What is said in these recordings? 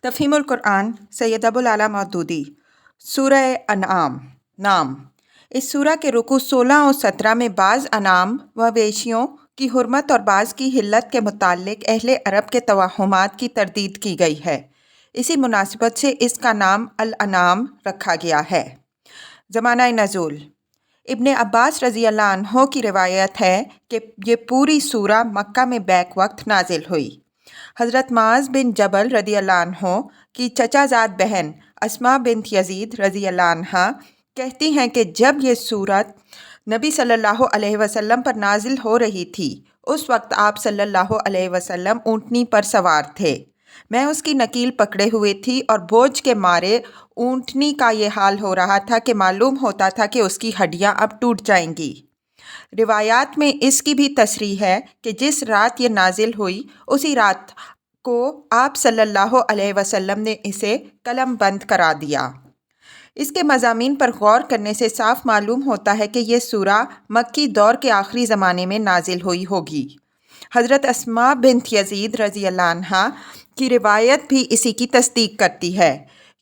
تفہیم القرآن سید ابو العلا مودودی۔ سورہ انعام نام۔ اس سورہ کے رکوع 16 اور 17 میں بعض انعام مویشیوں کی حرمت اور بعض کی حلت کے متعلق اہل عرب کے توہمات کی تردید کی گئی ہے۔ اسی مناسبت سے اس کا نام الانعام رکھا گیا ہے۔ زمانہ نزول۔ ابن عباس رضی اللہ عنہ کی روایت ہے کہ یہ پوری سورہ مکہ میں بیک وقت نازل ہوئی۔ حضرت معاذ بن جبل رضی اللہ عنہ کی چچا زاد بہن اسماء بنت یزید رضی اللہ عنہ کہتی ہیں کہ جب یہ سورت نبی صلی اللہ علیہ وسلم پر نازل ہو رہی تھی، اس وقت آپ صلی اللہ علیہ وسلم اونٹنی پر سوار تھے۔ میں اس کی نکیل پکڑے ہوئے تھی اور بوجھ کے مارے اونٹنی کا یہ حال ہو رہا تھا کہ معلوم ہوتا تھا کہ اس کی ہڈیاں اب ٹوٹ جائیں گی۔ روایات میں اس کی بھی تصریح ہے کہ جس رات یہ نازل ہوئی اسی رات کو آپ صلی اللہ علیہ وسلم نے اسے قلم بند کرا دیا۔ اس کے مضامین پر غور کرنے سے صاف معلوم ہوتا ہے کہ یہ سورہ مکی دور کے آخری زمانے میں نازل ہوئی ہوگی۔ حضرت اسماء بنت یزید رضی اللہ عنہ کی روایت بھی اسی کی تصدیق کرتی ہے،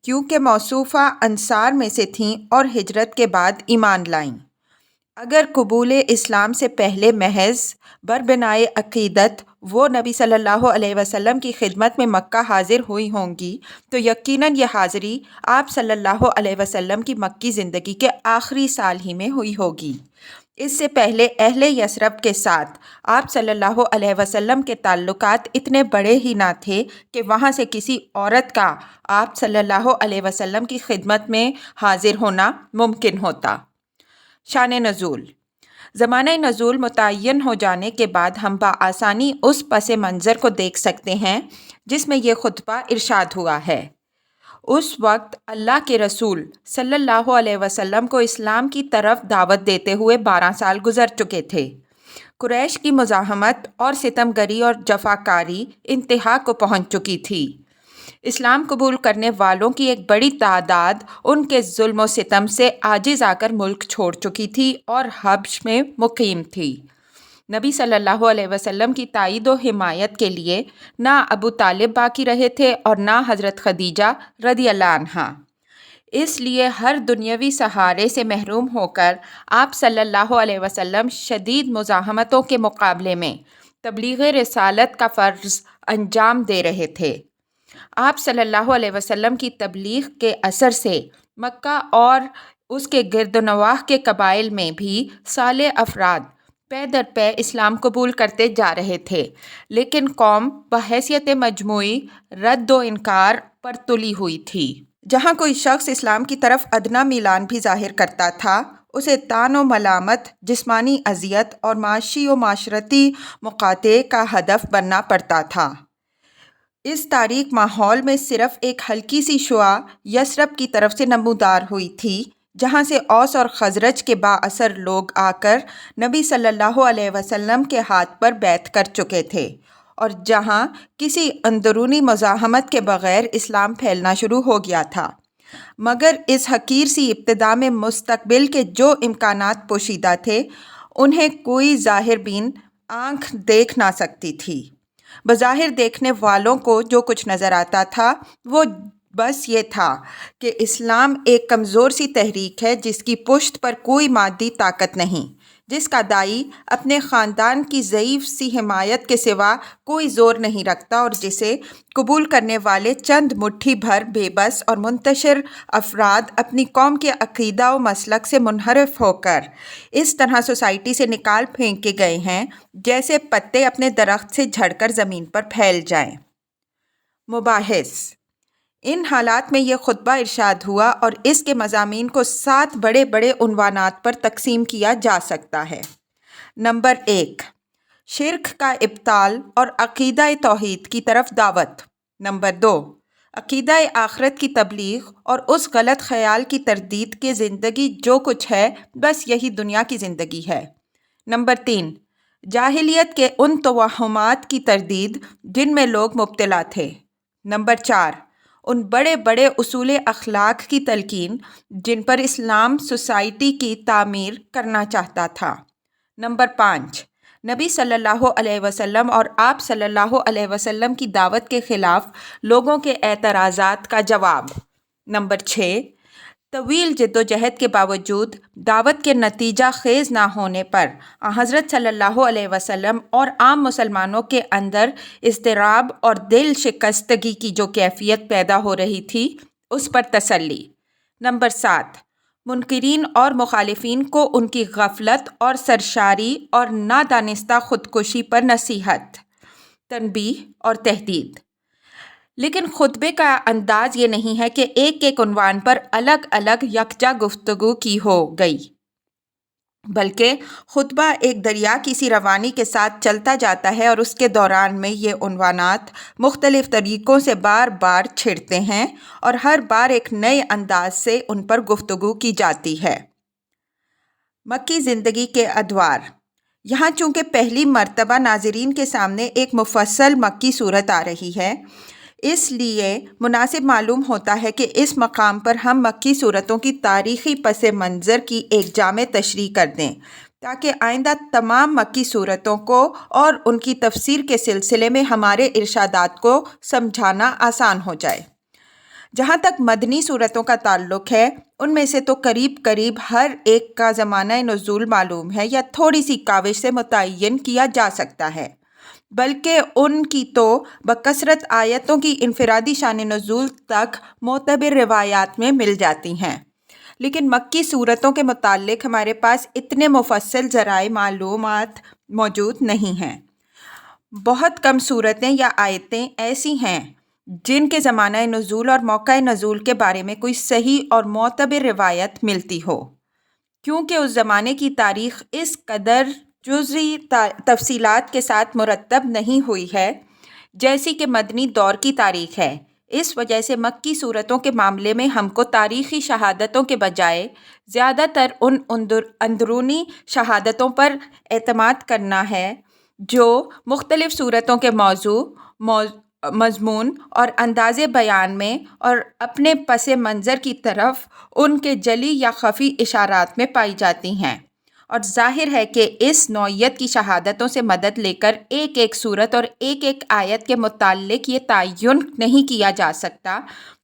کیونکہ موصوفہ انصار میں سے تھیں اور ہجرت کے بعد ایمان لائیں۔ اگر قبول اسلام سے پہلے محض بربنائے عقیدت وہ نبی صلی اللہ علیہ وسلم کی خدمت میں مکہ حاضر ہوئی ہوں گی تو یقیناً یہ حاضری آپ صلی اللہ علیہ وسلم کی مکی زندگی کے آخری سال ہی میں ہوئی ہوگی۔ اس سے پہلے اہل یثرب کے ساتھ آپ صلی اللہ علیہ وسلم کے تعلقات اتنے بڑے ہی نہ تھے کہ وہاں سے کسی عورت کا آپ صلی اللہ علیہ وسلم کی خدمت میں حاضر ہونا ممکن ہوتا۔ شان نزول۔ زمانہ نزول متعین ہو جانے کے بعد ہم بآسانی اس پس منظر کو دیکھ سکتے ہیں جس میں یہ خطبہ ارشاد ہوا ہے۔ اس وقت اللہ کے رسول صلی اللہ علیہ وسلم کو اسلام کی طرف دعوت دیتے ہوئے 12 سال گزر چکے تھے۔ قریش کی مزاحمت اور ستم گری اور جفاکاری انتہا کو پہنچ چکی تھی۔ اسلام قبول کرنے والوں کی ایک بڑی تعداد ان کے ظلم و ستم سے عاجز آ کر ملک چھوڑ چکی تھی اور حبش میں مقیم تھی۔ نبی صلی اللہ علیہ وسلم کی تائید و حمایت کے لیے نہ ابو طالب باقی رہے تھے اور نہ حضرت خدیجہ رضی اللہ عنہا۔ اس لیے ہر دنیاوی سہارے سے محروم ہو کر آپ صلی اللہ علیہ وسلم شدید مزاحمتوں کے مقابلے میں تبلیغ رسالت کا فرض انجام دے رہے تھے۔ آپ صلی اللہ علیہ وسلم کی تبلیغ کے اثر سے مکہ اور اس کے گرد و نواح کے قبائل میں بھی صالح افراد پے در پے اسلام قبول کرتے جا رہے تھے، لیکن قوم بحیثیت مجموعی رد و انکار پر تلی ہوئی تھی۔ جہاں کوئی شخص اسلام کی طرف ادنیٰ میلان بھی ظاہر کرتا تھا، اسے طعن و ملامت، جسمانی اذیت اور معاشی و معاشرتی مقاطعے کا ہدف بننا پڑتا تھا۔ اس تاریک ماحول میں صرف ایک ہلکی سی شعاع یثرب کی طرف سے نمودار ہوئی تھی، جہاں سے اوس اور خزرج کے با اثر لوگ آ کر نبی صلی اللہ علیہ وسلم کے ہاتھ پر بیعت کر چکے تھے اور جہاں کسی اندرونی مزاحمت کے بغیر اسلام پھیلنا شروع ہو گیا تھا، مگر اس حقیر سی ابتدا میں مستقبل کے جو امکانات پوشیدہ تھے انہیں کوئی ظاہر بین آنکھ دیکھ نہ سکتی تھی۔ بظاہر دیکھنے والوں کو جو کچھ نظر آتا تھا وہ بس یہ تھا کہ اسلام ایک کمزور سی تحریک ہے جس کی پشت پر کوئی مادی طاقت نہیں، جس کا داعی اپنے خاندان کی ضعیف سی حمایت کے سوا کوئی زور نہیں رکھتا اور جسے قبول کرنے والے چند مٹھی بھر بے بس اور منتشر افراد اپنی قوم کے عقیدہ و مسلک سے منحرف ہو کر اس طرح سوسائٹی سے نکال پھینکے گئے ہیں جیسے پتے اپنے درخت سے جھڑ کر زمین پر پھیل جائیں۔ مباحث۔ ان حالات میں یہ خطبہ ارشاد ہوا اور اس کے مضامین کو 7 بڑے بڑے عنوانات پر تقسیم کیا جا سکتا ہے۔ نمبر 1، شرک کا ابطال اور عقیدہ توحید کی طرف دعوت۔ نمبر 2، عقیدہ آخرت کی تبلیغ اور اس غلط خیال کی تردید کہ زندگی جو کچھ ہے بس یہی دنیا کی زندگی ہے۔ نمبر 3، جاہلیت کے ان توہمات کی تردید جن میں لوگ مبتلا تھے۔ نمبر 4، ان بڑے بڑے اصول اخلاق کی تلقین جن پر اسلام سوسائٹی کی تعمیر کرنا چاہتا تھا۔ نمبر 5، نبی صلی اللہ علیہ وسلم اور آپ صلی اللہ علیہ وسلم کی دعوت کے خلاف لوگوں کے اعتراضات کا جواب۔ نمبر 6، طویل جد و جہد کے باوجود دعوت کے نتیجہ خیز نہ ہونے پر حضرت صلی اللہ علیہ وسلم اور عام مسلمانوں کے اندر اضطراب اور دل شکستگی کی جو کیفیت پیدا ہو رہی تھی اس پر تسلی۔ نمبر 7، منکرین اور مخالفین کو ان کی غفلت اور سرشاری اور نادانستہ خودکشی پر نصیحت، تنبیہ اور تہدید۔ لیکن خطبے کا انداز یہ نہیں ہے کہ ایک ایک عنوان پر الگ الگ یکجا گفتگو کی ہو گئی، بلکہ خطبہ ایک دریا کی سی روانی کے ساتھ چلتا جاتا ہے اور اس کے دوران میں یہ عنوانات مختلف طریقوں سے بار بار چھڑتے ہیں اور ہر بار ایک نئے انداز سے ان پر گفتگو کی جاتی ہے۔ مکی زندگی کے ادوار۔ یہاں چونکہ پہلی مرتبہ ناظرین کے سامنے ایک مفصل مکی صورت آ رہی ہے، اس لیے مناسب معلوم ہوتا ہے کہ اس مقام پر ہم مکی صورتوں کی تاریخی پس منظر کی ایک جامع تشریح کر دیں تاکہ آئندہ تمام مکی صورتوں کو اور ان کی تفسیر کے سلسلے میں ہمارے ارشادات کو سمجھانا آسان ہو جائے۔ جہاں تک مدنی صورتوں کا تعلق ہے، ان میں سے تو قریب قریب ہر ایک کا زمانہ نزول معلوم ہے یا تھوڑی سی کاوش سے متعین کیا جا سکتا ہے، بلکہ ان کی تو بکثرت آیتوں کی انفرادی شان نزول تک معتبر روایات میں مل جاتی ہیں۔ لیکن مکی صورتوں کے متعلق ہمارے پاس اتنے مفصل ذرائع معلومات موجود نہیں ہیں۔ بہت کم صورتیں یا آیتیں ایسی ہیں جن کے زمانہ نزول اور موقع نزول کے بارے میں کوئی صحیح اور معتبر روایت ملتی ہو، کیونکہ اس زمانے کی تاریخ اس قدر جزئی تفصیلات کے ساتھ مرتب نہیں ہوئی ہے جیسی کہ مدنی دور کی تاریخ ہے۔ اس وجہ سے مکی صورتوں کے معاملے میں ہم کو تاریخی شہادتوں کے بجائے زیادہ تر ان اندرونی شہادتوں پر اعتماد کرنا ہے جو مختلف صورتوں کے موضوع، مضمون اور انداز بیان میں اور اپنے پس منظر کی طرف ان کے جلی یا خفی اشارات میں پائی جاتی ہیں، اور ظاہر ہے کہ اس نوعیت کی شہادتوں سے مدد لے کر ایک ایک صورت اور ایک ایک آیت کے متعلق یہ تعین نہیں کیا جا سکتا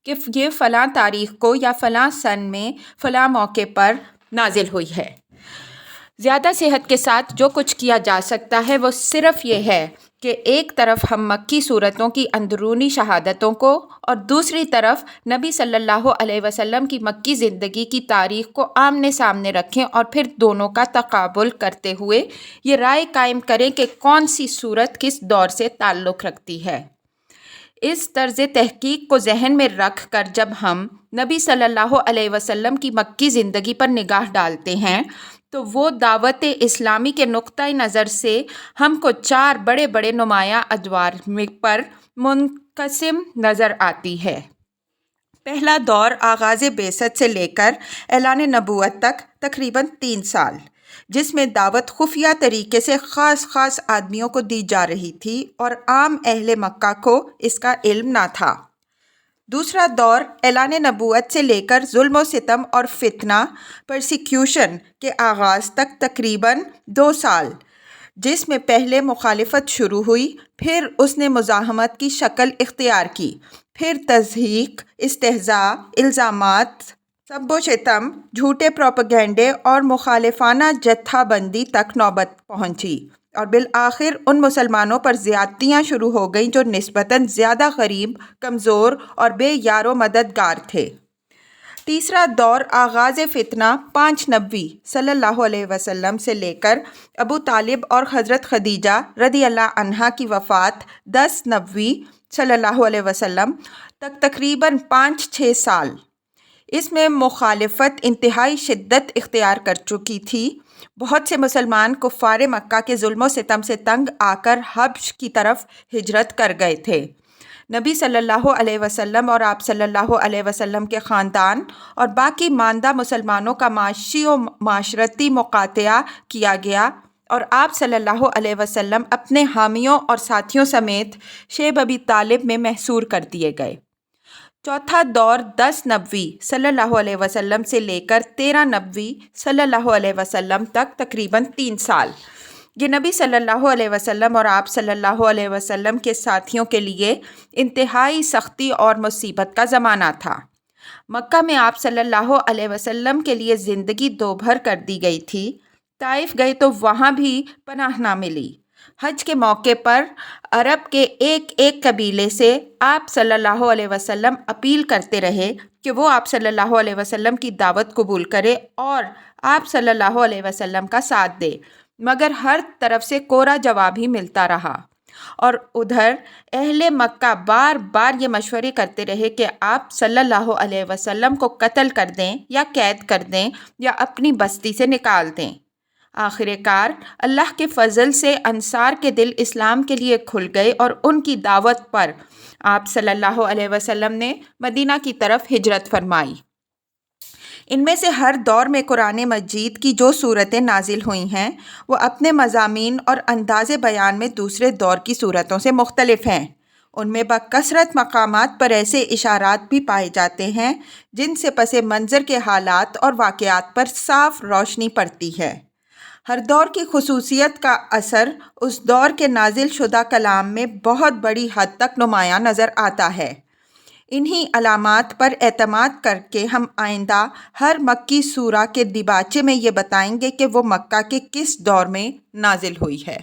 کہ یہ فلاں تاریخ کو یا فلاں سن میں فلاں موقع پر نازل ہوئی ہے۔ زیادہ صحت کے ساتھ جو کچھ کیا جا سکتا ہے وہ صرف یہ ہے کہ ایک طرف ہم مکی صورتوں کی اندرونی شہادتوں کو اور دوسری طرف نبی صلی اللہ علیہ وسلم کی مکی زندگی کی تاریخ کو آمنے سامنے رکھیں اور پھر دونوں کا تقابل کرتے ہوئے یہ رائے قائم کریں کہ کون سی صورت کس دور سے تعلق رکھتی ہے۔ اس طرز تحقیق کو ذہن میں رکھ کر جب ہم نبی صلی اللہ علیہ وسلم کی مکی زندگی پر نگاہ ڈالتے ہیں تو وہ دعوت اسلامی کے نقطۂ نظر سے ہم کو 4 بڑے بڑے نمایاں ادوار پر منقسم نظر آتی ہے۔ پہلا دور آغاز بعثت سے لے کر اعلان نبوت تک تقریباً 3 سال، جس میں دعوت خفیہ طریقے سے خاص آدمیوں کو دی جا رہی تھی اور عام اہل مکہ کو اس کا علم نہ تھا۔ دوسرا دور اعلان نبوت سے لے کر ظلم و ستم اور فتنہ پرسیکیوشن کے آغاز تک تقریباً 2 سال، جس میں پہلے مخالفت شروع ہوئی، پھر اس نے مزاحمت کی شکل اختیار کی، پھر تضحیک، استہزاء، الزامات، سب و شتم، جھوٹے پروپیگنڈے اور مخالفانہ جتھا بندی تک نوبت پہنچی، اور بالآخر ان مسلمانوں پر زیادتیاں شروع ہو گئیں جو نسبتاً زیادہ غریب، کمزور اور بے یار و مددگار تھے۔ تیسرا دور آغاز فتنہ 5 نبوی صلی اللہ علیہ وسلم سے لے کر ابو طالب اور حضرت خدیجہ رضی اللہ عنہا کی وفات 10 نبوی صلی اللہ علیہ وسلم تک تقریباً 5-6 سال۔ اس میں مخالفت انتہائی شدت اختیار کر چکی تھی۔ بہت سے مسلمان کفار مکہ کے ظلم و ستم سے تنگ آ کر حبش کی طرف ہجرت کر گئے تھے۔ نبی صلی اللہ علیہ وسلم اور آپ صلی اللہ علیہ وسلم کے خاندان اور باقی ماندہ مسلمانوں کا معاشی و معاشرتی مقاطعہ کیا گیا اور آپ صلی اللہ علیہ وسلم اپنے حامیوں اور ساتھیوں سمیت شیب ابی طالب میں محصور کر دیے گئے۔ چوتھا دور 10 نبوی صلی اللہ علیہ وسلم سے لے کر 13 نبوی صلی اللہ علیہ وسلم تک تقریباً 3 سال۔ یہ نبی صلی اللہ علیہ وسلم اور آپ صلی اللہ علیہ وسلم کے ساتھیوں کے لیے انتہائی سختی اور مصیبت کا زمانہ تھا۔ مکہ میں آپ صلی اللہ علیہ وسلم کے لیے زندگی دوبھر کر دی گئی تھی۔ طائف گئے تو وہاں بھی پناہ نہ ملی۔ حج کے موقع پر عرب کے ایک ایک قبیلے سے آپ صلی اللہ علیہ وسلم اپیل کرتے رہے کہ وہ آپ صلی اللہ علیہ وسلم کی دعوت قبول کرے اور آپ صلی اللہ علیہ وسلم کا ساتھ دے، مگر ہر طرف سے کوڑا جواب ہی ملتا رہا۔ اور ادھر اہل مکہ بار بار یہ مشورے کرتے رہے کہ آپ صلی اللہ علیہ وسلم کو قتل کر دیں یا قید کر دیں یا اپنی بستی سے نکال دیں۔ آخر کار اللہ کے فضل سے انصار کے دل اسلام کے لیے کھل گئے اور ان کی دعوت پر آپ صلی اللہ علیہ وسلم نے مدینہ کی طرف ہجرت فرمائی۔ ان میں سے ہر دور میں قرآن مجید کی جو صورتیں نازل ہوئی ہیں وہ اپنے مضامین اور انداز بیان میں دوسرے دور کی صورتوں سے مختلف ہیں۔ ان میں بکثرت مقامات پر ایسے اشارات بھی پائے جاتے ہیں جن سے پس منظر کے حالات اور واقعات پر صاف روشنی پڑتی ہے۔ ہر دور کی خصوصیت کا اثر اس دور کے نازل شدہ کلام میں بہت بڑی حد تک نمایاں نظر آتا ہے۔ انہی علامات پر اعتماد کر کے ہم آئندہ ہر مکی سورہ کے دیباچے میں یہ بتائیں گے کہ وہ مکہ کے کس دور میں نازل ہوئی ہے۔